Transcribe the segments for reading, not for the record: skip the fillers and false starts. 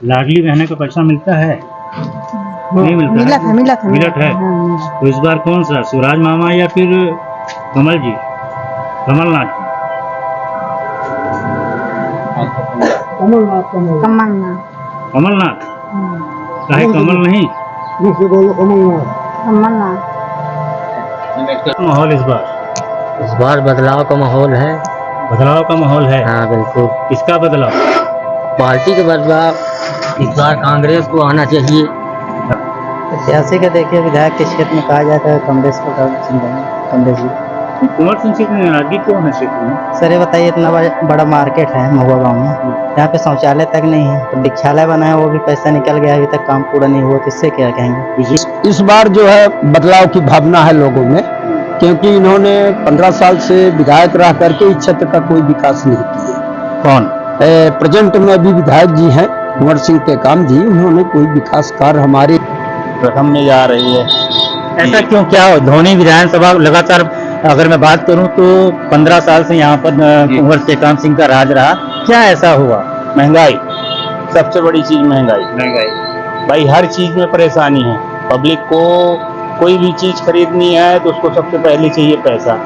लाडली बहना का पैसा मिलता है? नहीं मिलता है? मिलत है। तो इस बार कौन सा, शिवराज मामा या फिर कमल जी, कमलनाथ जी? कमलनाथ काहे कमल नहीं? माहौल इस बार बदलाव का माहौल है। बदलाव का माहौल है। हाँ बिल्कुल। किसका बदलाव? पार्टी का बदलाव। इस बार कांग्रेस को आना चाहिए। सियासी का देखिए, विधायक के क्षेत्र में कहा जाता है कांग्रेस को कांग्रेस जी। कुंवर सिंह से नाराजगी क्यों है क्षेत्र में? सर ये बताइए, इतना बड़ा मार्केट है महुआ गांव में, यहाँ पे शौचालय तक नहीं है, तो दीक्षालय बनाया वो भी पैसा निकल गया, अभी तक काम पूरा नहीं हुआ, तो इससे क्या कहेंगे? इस बार जो है बदलाव की भावना है लोगों में, क्योंकि इन्होंने 15 साल से विधायक रह करके इस क्षेत्र का कोई विकास नहीं किया। कौन? प्रेजेंट में अभी विधायक जी हैं कुंवर सिंह टेकाम जी, उन्होंने कोई विकास कार्य हमारे प्रथम में जा रही है। ऐसा क्यों, क्या हो? धोनी विधानसभा लगातार, अगर मैं बात करूं तो 15 साल से यहाँ पर कुंवर टेकाम सिंह का राज रहा, क्या ऐसा हुआ? महंगाई, सबसे बड़ी चीज महंगाई भाई, हर चीज में परेशानी है। पब्लिक को कोई भी चीज खरीदनी है तो उसको सबसे पहले चाहिए पैसा।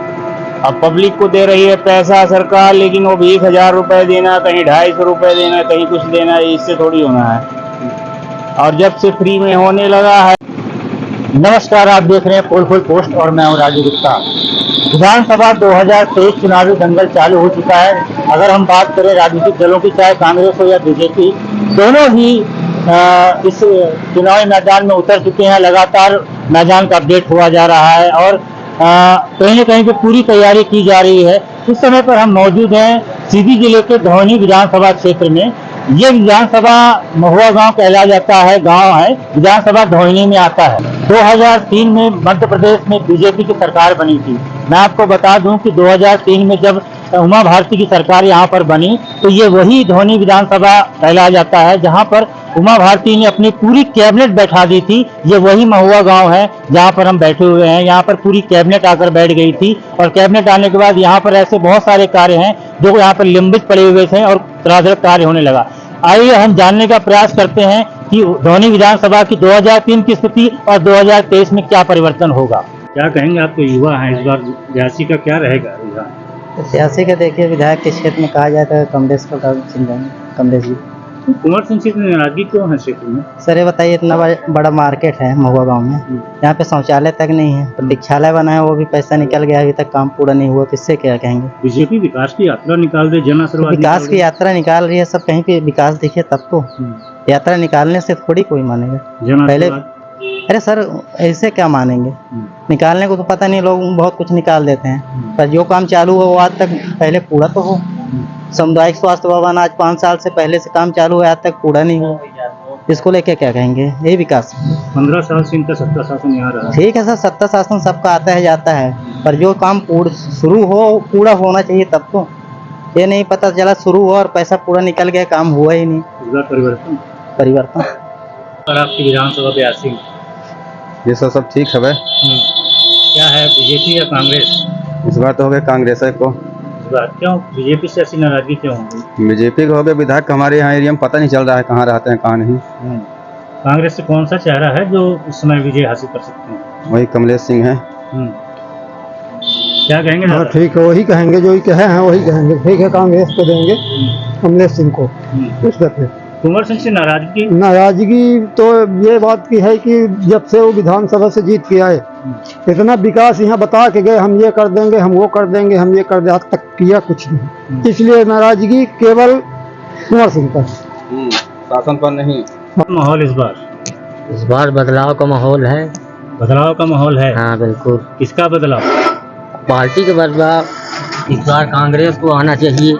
अब पब्लिक को दे रही है पैसा सरकार, लेकिन वो भी 1000 रुपए देना, कहीं 250 रुपए देना, कहीं कुछ देना, इससे थोड़ी होना है। और जब से फ्री में होने लगा है। नमस्कार, आप देख रहे हैं पोल पोस्ट और मैं हूं राजू गुप्ता। विधानसभा 2023 चुनावी दंगल चालू हो चुका है। अगर हम बात करें राजनीतिक दलों की, चाहे कांग्रेस हो या बीजेपी, दोनों ही इस चुनावी मैदान में उतर चुके हैं। लगातार मैदान का अपडेट हुआ जा रहा है और कहीं न कहीं पे पूरी तैयारी की जा रही है। इस समय पर हम मौजूद हैं सीधी जिले के धौनी विधानसभा क्षेत्र में। ये विधानसभा महुआ गांव कहला जाता है, गांव है, विधानसभा धौनी में आता है। 2003 में मध्य प्रदेश में बीजेपी की सरकार बनी थी। मैं आपको बता दूं कि 2003 में जब उमा भारती की सरकार यहाँ पर बनी, तो ये वही धौनी विधानसभा कहला जाता है जहाँ पर उमा भारती ने अपनी पूरी कैबिनेट बैठा दी थी। ये वही महुआ गांव है जहाँ पर हम बैठे हुए हैं। यहाँ पर पूरी कैबिनेट आकर बैठ गई थी और कैबिनेट आने के बाद यहाँ पर ऐसे बहुत सारे कार्य हैं जो यहाँ पर लंबित पड़े हुए थे और तराजक कार्य होने लगा। आइए हम जानने का प्रयास करते हैं कि धौनी विधानसभा की 2003 की स्थिति और 2023 में क्या परिवर्तन होगा। क्या कहेंगे, आपको युवा हैं, इस बार सियासी का क्या रहेगा रुझान? सियासी का देखिए, विधायक के क्षेत्र में कहा जाता है कांग्रेस को कांग्रेस जी। कुंवर सिंह से नाराजगी क्यों है क्षेत्र में? सर ये बताइए, इतना बड़ा मार्केट है महुआ गांव में, यहाँ पे शौचालय तक नहीं है, तो दीक्षालय बनाया वो भी पैसा निकल गया, अभी तक काम पूरा नहीं हुआ, तो इससे क्या कहेंगे? बीजेपी विकास की यात्रा निकाल रही, जन आशीर्वाद विकास की यात्रा निकाल रही है, सब कहीं पे विकास दिखे तब तो। यात्रा निकालने से थोड़ी कोई मानेगा। पहले अरे सर ऐसे क्या मानेंगे, निकालने को तो पता नहीं, लोग बहुत कुछ निकाल देते हैं, पर जो काम चालू हो वो आज तक पहले पूरा तो हो। सामुदायिक स्वास्थ्य भवन आज 5 साल से पहले से काम चालू है, आज तक पूरा नहीं हुआ, इसको लेके क्या कहेंगे? ये विकास 15 साल से इनका सत्ता शासन यहाँ रहा। ठीक है सर, सत्ता शासन सबका आता है जाता है, पर जो काम शुरू हो पूरा होना चाहिए तब तो। ये नहीं पता चला शुरू हुआ और पैसा पूरा निकल गया, काम हुआ ही नहीं। इस बार परिवर्तन और आपकी विधानसभा 82 ये सब ठीक है भाई। क्या है, बीजेपी या कांग्रेस? इस बार तो हो गया कांग्रेस को। इस बार क्यों बीजेपी से ऐसी नाराजगी क्यों हो गई? बीजेपी का हो गया विधायक, हमारे यहाँ एरिया में पता नहीं चल रहा है कहाँ रहते हैं कहाँ नहीं। कांग्रेस से कौन सा चेहरा है जो इस समय विजय हासिल कर सकते हैं? वही कमलेश सिंह है। क्या कहेंगे? हाँ ठीक है, वही कहेंगे, जो ही कहे हैं वही कहेंगे। ठीक है, कांग्रेस को देंगे, कमलेश सिंह को। इस दफे कुंवर सिंह से नाराजगी तो ये बात की है कि जब से वो विधानसभा से जीत के आए, इतना विकास यहाँ बता के गए, हम ये कर देंगे, हम वो कर देंगे, हम ये कर देंगे, आज तक किया कुछ नहीं। इसलिए नाराजगी केवल कुंवर सिंह पर, शासन पर नहीं। माहौल इस बार बदलाव का माहौल है। बदलाव का माहौल है। हाँ बिल्कुल। किसका बदलाव? पार्टी का बदलाव। इस बार कांग्रेस को आना चाहिए।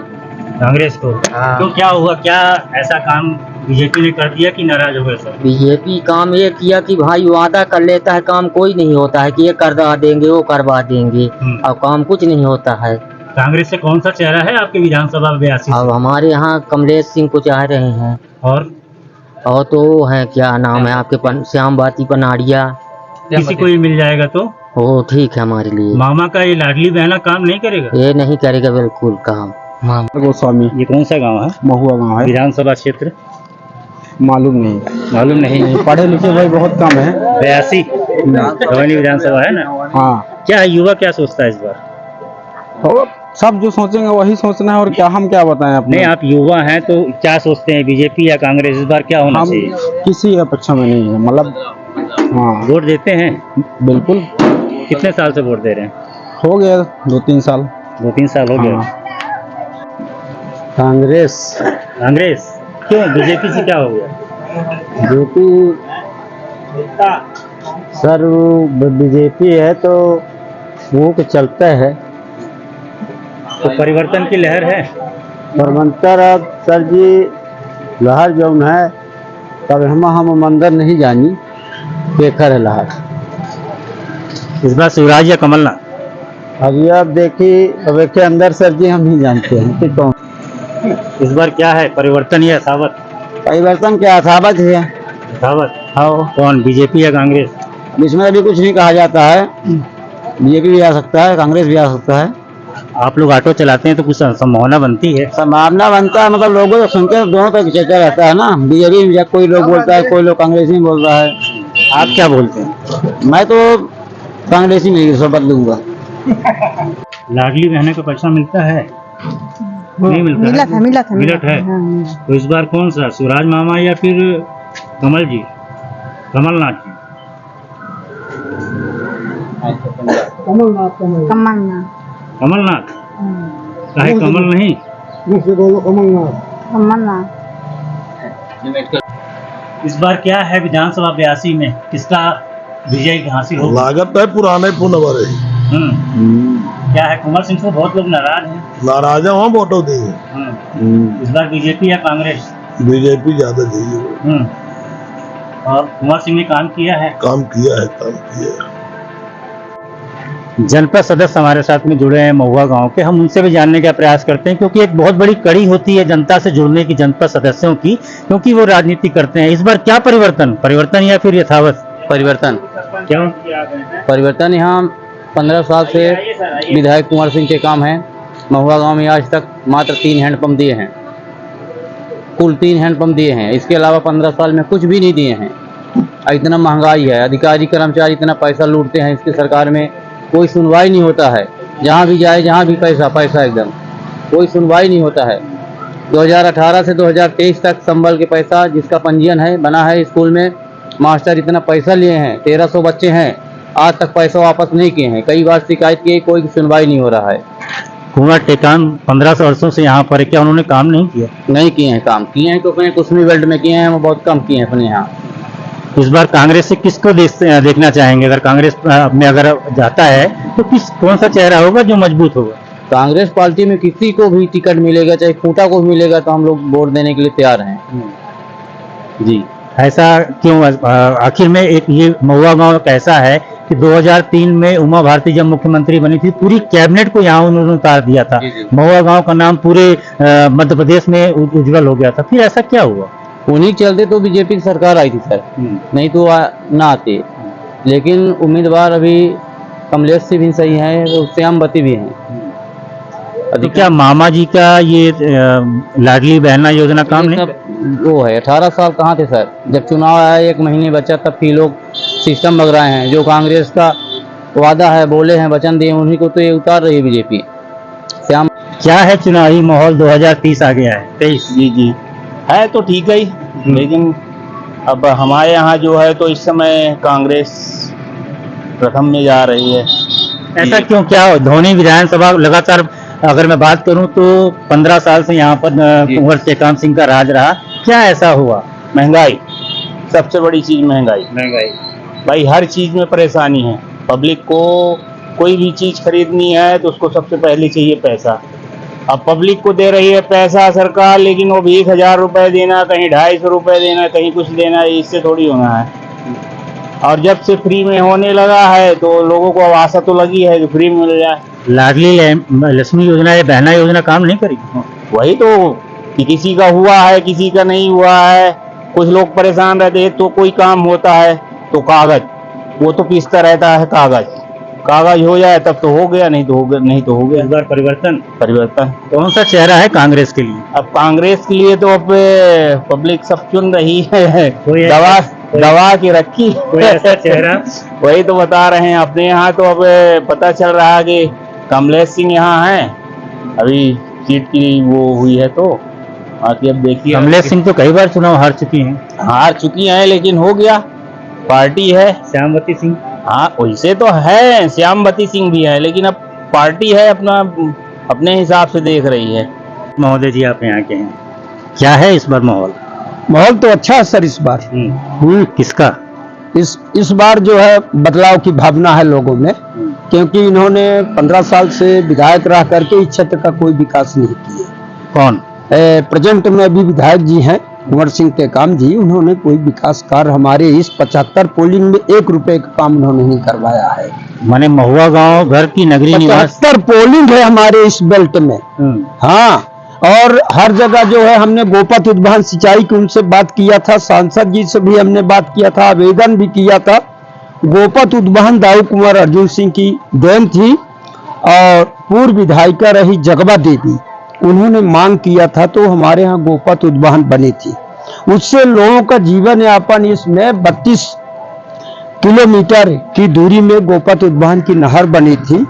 कांग्रेस को? हाँ। तो क्या हुआ, क्या ऐसा काम बीजेपी ने कर दिया कि नाराज हो गए सर? बीजेपी काम ये किया कि भाई वादा कर लेता है, काम कोई नहीं होता है कि ये करवा देंगे वो करवा देंगे, अब काम कुछ नहीं होता है। कांग्रेस से कौन सा चेहरा है आपके विधानसभा में 82? अब हमारे यहाँ कमलेश सिंह को चाह रहे हैं। और तो है, क्या नाम है आपके, श्याम बाती पनाड़िया। किसी को भी मिल जाएगा तो वो ठीक है हमारे लिए। मामा का ये लाडली बहना काम नहीं करेगा? ये नहीं करेगा बिल्कुल काम। गोस्वामी। ये कौन सा गांव है? महुआ गांव है। विधानसभा क्षेत्र मालूम नहीं। मालूम नहीं। पढ़े लिखे भाई बहुत कम है। 82 धवनी विधानसभा है ना। हाँ, क्या युवा क्या सोचता है इस बार? और सब जो सोचेंगे वही सोचना है, और क्या हम क्या बताएं अपने। नहीं, आप युवा हैं तो क्या सोचते हैं, बीजेपी या कांग्रेस इस बार क्या होना हम चाहिए? किसी अपेक्षा में नहीं है, मतलब हाँ वोट देते हैं? बिल्कुल। कितने साल से वोट दे रहे हैं? हो गया 2-3 साल। 2-3 साल हो गया। कांग्रेस। कांग्रेस क्यों? बीजेपी से क्या हो गया? सर बीजेपी है तो वो तो चलता है। तो परिवर्तन की लहर है। परमंतर अब सर जी लहर जो है तब हम मंदिर नहीं जानी बेखर है लहर। इस बार शिवराज या कमलनाथ? अभी आप देखिए अब के अंदर सर जी हम नहीं जानते हैं कि कौन। इस बार क्या है, परिवर्तन या यथावत? परिवर्तन क्या असावत है। यथावत। हाँ, कौन, बीजेपी या कांग्रेस? इसमें अभी कुछ नहीं कहा जाता है। बीजेपी भी आ सकता है, कांग्रेस भी आ सकता है। आप लोग ऑटो चलाते हैं तो कुछ संभावना बनती है? संभावना बनता है, मतलब लोगों को सुनते हैं दोनों तरह चर्चा रहता है ना। बीजेपी में कोई लोग बोलता है, कोई लोग कांग्रेस में बोल रहा है। आप क्या बोलते हैं? मैं तो कांग्रेस ही में सब बदलूंगा। लाडली बहनों का पैसा मिलता है? नहीं मिलता है? मिलत है। तो इस बार कौन सा, शिवराज मामा या फिर कमल जी, कमलनाथ जी? कमलनाथ काहे कमल नहीं? इस बार क्या है विधानसभा 82 में किसका विजय हासिल होगा? लागत है पुराने पुनः भरे। क्या है, कुंवर सिंह से बहुत लोग नाराज हैं। नाराज है, वहाँ वोटों देंगे। इस बार बीजेपी या कांग्रेस? बीजेपी ज्यादा चाहिए। और कुंवर सिंह ने काम किया है? काम किया है। जनपद सदस्य हमारे साथ में जुड़े हैं महुआ गांव के, हम उनसे भी जानने का प्रयास करते हैं क्योंकि एक बहुत बड़ी कड़ी होती है जनता से जुड़ने की जनपद सदस्यों की, क्योंकि वो राजनीति करते हैं। इस बार क्या परिवर्तन या फिर यथावत? परिवर्तन। क्यों? परिवर्तन यहाँ 15 साल से विधायक कुंवर सिंह के काम है। महुआ गांव में आज तक मात्र 3 हैंडपंप दिए हैं, कुल 3 हैंडपंप दिए हैं। इसके अलावा 15 साल में कुछ भी नहीं दिए हैं। इतना महंगाई है, अधिकारी कर्मचारी इतना पैसा लूटते हैं इसकी सरकार में, कोई सुनवाई नहीं होता है। जहाँ भी जाए, जहाँ भी पैसा एकदम, कोई सुनवाई नहीं होता है। 2018 से 2023 तक संबल के पैसा जिसका पंजीयन है बना है स्कूल में, मास्टर इतना पैसा लिए हैं, 1300 बच्चे हैं, आज तक पैसा वापस नहीं किए हैं। कई बार शिकायत की, कोई सुनवाई नहीं हो रहा है। कुंवर टेकाम 15 वर्षों से यहाँ पर है, क्या उन्होंने काम नहीं किया? नहीं किए हैं, काम किए हैं तो अपने कुसमी बेल्ट में किए हैं, वो बहुत कम किए हैं अपने यहाँ। इस बार कांग्रेस से किसको देखना चाहेंगे? अगर कांग्रेस में अगर जाता है तो कौन सा चेहरा होगा जो मजबूत होगा? कांग्रेस पार्टी में किसी को भी टिकट मिलेगा, चाहे खूंटा को मिलेगा, तो हम लोग वोट देने के लिए तैयार हैं जी। ऐसा क्यों? आखिर में एक ये महुआ गांव कैसा है कि 2003 में उमा भारती जब मुख्यमंत्री बनी थी, पूरी कैबिनेट को यहाँ उन्होंने उतार दिया था। महुआ गांव का नाम पूरे मध्य प्रदेश में उज्जवल हो गया था। फिर ऐसा क्या हुआ? उन्हीं चलते तो बीजेपी की सरकार आई थी सर, नहीं तो ना आती। लेकिन उम्मीदवार अभी कमलेश से भी सही है, तो श्यामवती भी हैं। तो क्या मामा जी का ये लाडली बहना योजना काम नहीं? वो है 18 साल कहाँ थे सर, जब चुनाव आया 1 महीने बचा तब भी लोग सिस्टम लग रहे हैं। जो कांग्रेस का वादा है, बोले हैं, वचन दिए, उन्हीं को तो ये उतार रही है बीजेपी। श्याम क्या है चुनावी माहौल? 2030 आ गया है, 23 जी है तो ठीक है ही, लेकिन अब हमारे यहाँ जो है तो इस समय कांग्रेस प्रथम में जा रही है। ऐसा क्यों? क्या धोनी विधानसभा लगातार, अगर मैं बात करूं तो 15 साल से यहाँ पर कुंवर टेकाम सिंह का राज रहा, क्या ऐसा हुआ? महंगाई, सबसे बड़ी चीज महंगाई। भाई हर चीज में परेशानी है। पब्लिक को कोई भी चीज खरीदनी है तो उसको सबसे पहले चाहिए पैसा। अब पब्लिक को दे रही है पैसा सरकार, लेकिन वो भी 1000 रुपए देना, कहीं 250 रुपए देना, कहीं कुछ देना, इससे थोड़ी होना है। और जब से फ्री में होने लगा है तो लोगों को आशा तो लगी है कि फ्री मिल जाए। लाडली लक्ष्मी योजना या बहना योजना काम नहीं करेगी? वही तो कि किसी का हुआ है, किसी का नहीं हुआ है। कुछ लोग परेशान रहते हैं तो कोई काम होता है तो कागज, वो तो पिसता रहता है कागज। कागज हो जाए तब तो हो गया, नहीं तो हो गया, नहीं तो हो गया। इस बार परिवर्तन परिवर्तन कौन सा चेहरा है कांग्रेस के लिए? अब कांग्रेस के लिए तो अब पब्लिक सब चुन रही है, कोई दवा की रखी। कोई ऐसा चेहरा? वही तो बता रहे हैं, अपने यहाँ तो अब पता चल रहा है कि कमलेश सिंह यहाँ हैं, अभी सीट की वो हुई है, तो बाकी अब देखिए। कमलेश सिंह तो कई बार चुनाव हार चुकी हैं। हार चुकी हैं, लेकिन हो गया, पार्टी है। श्यामवती सिंह हाँ वैसे तो है, श्यामवती सिंह भी है, लेकिन अब पार्टी है, अपने हिसाब से देख रही है। महोदय जी आप यहाँ के हैं, क्या है इस बार माहौल? माहौल तो अच्छा है सर इस बार। किसका? इस बार जो है बदलाव की भावना है लोगों में, क्योंकि इन्होंने 15 साल से विधायक रह करके इस क्षेत्र का कोई विकास नहीं किया। कौन? प्रेजेंट में अभी विधायक जी हैं कुंवर सिंह टेकाम जी, उन्होंने कोई विकास कार्य हमारे इस 75 पोलिंग में 1 रुपए का काम उन्होंने नहीं करवाया है। माने महुआ गांव घर की नगरी निवास 75 पोलिंग है हमारे इस बेल्ट में। हाँ, और हर जगह जो है हमने गोपत उद्वहन सिंचाई की उनसे बात किया था, सांसद जी से भी हमने बात किया था, आवेदन भी किया था। गोपत उद्वहन दाऊ कुंवर अर्जुन सिंह की देन थी, और पूर्व विधायिका रही जगवा देवी, उन्होंने मांग किया था, तो हमारे यहाँ गोपत उद्वहन बनी थी। उससे लोगों का जीवन यापन, इसमें 32 किलोमीटर की दूरी में गोपत उद्वहन की नहर बनी थी।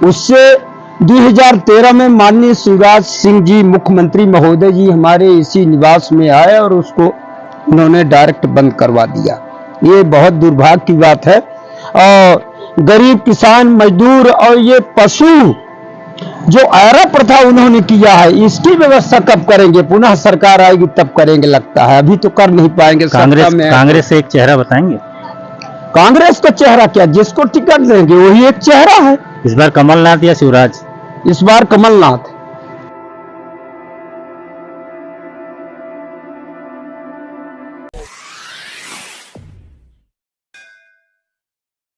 उससे 2013 में माननीय शिवराज सिंह जी मुख्यमंत्री महोदय जी हमारे इसी निवास में आए और उसको उन्होंने डायरेक्ट बंद करवा दिया। ये बहुत दुर्भाग्य की बात है। और गरीब किसान मजदूर और ये पशु जो आयरा प्रथा उन्होंने किया है, इसकी व्यवस्था कब करेंगे? पुनः सरकार आएगी तब करेंगे लगता है, अभी तो कर नहीं पाएंगे। कांग्रेस से एक चेहरा बताएंगे? कांग्रेस का चेहरा क्या, जिसको टिकट देंगे वही एक चेहरा है। इस बार कमलनाथ या शिवराज? इस बार कमलनाथ।